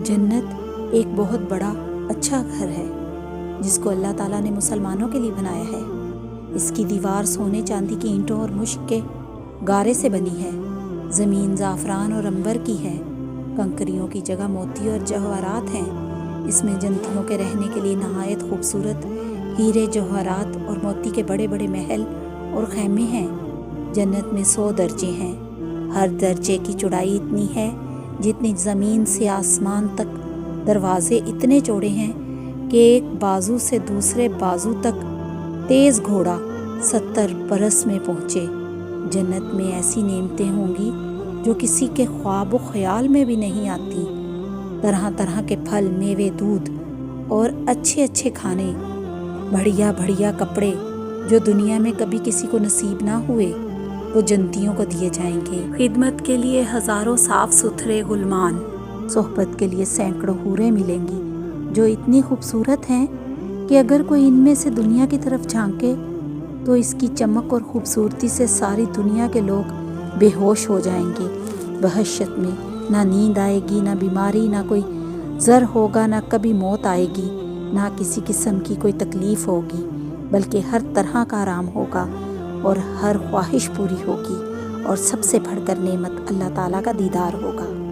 جنت ایک بہت بڑا اچھا گھر ہے جس کو اللہ تعالیٰ نے مسلمانوں کے لیے بنایا ہے۔ اس کی دیوار سونے چاندی کی اینٹوں اور مشک کے گارے سے بنی ہے۔ زمین زعفران اور عنبر کی ہے۔ کنکریوں کی جگہ موتی اور جواہرات ہیں۔ اس میں جنتیوں کے رہنے کے لیے نہایت خوبصورت ہیرے جواہرات اور موتی کے بڑے بڑے محل اور خیمے ہیں۔ جنت میں 100 درجے ہیں۔ ہر درجے کی چوڑائی اتنی ہے جتنی زمین سے آسمان تک۔ دروازے اتنے چوڑے ہیں کہ ایک بازو سے دوسرے بازو تک تیز گھوڑا 70 برس میں پہنچے۔ جنت میں ایسی نعمتیں ہوں گی جو کسی کے خواب و خیال میں بھی نہیں آتی۔ طرح طرح کے پھل، میوے، دودھ اور اچھے اچھے کھانے، بڑھیا بڑھیا کپڑے جو دنیا میں کبھی کسی کو نصیب نہ ہوئے وہ جنتیوں کو دیے جائیں گے۔ خدمت کے لیے ہزاروں صاف ستھرے غلمان، صحبت کے لیے سینکڑوں حوریں ملیں گی جو اتنی خوبصورت ہیں کہ اگر کوئی ان میں سے دنیا کی طرف جھانکے تو اس کی چمک اور خوبصورتی سے ساری دنیا کے لوگ بے ہوش ہو جائیں گے۔ وحشت میں نہ نیند آئے گی، نہ بیماری، نہ کوئی زر ہوگا، نہ کبھی موت آئے گی، نہ کسی قسم کی کوئی تکلیف ہوگی، بلکہ ہر طرح کا آرام ہوگا اور ہر خواہش پوری ہوگی، اور سب سے بڑھ کر نعمت اللہ تعالیٰ کا دیدار ہوگا۔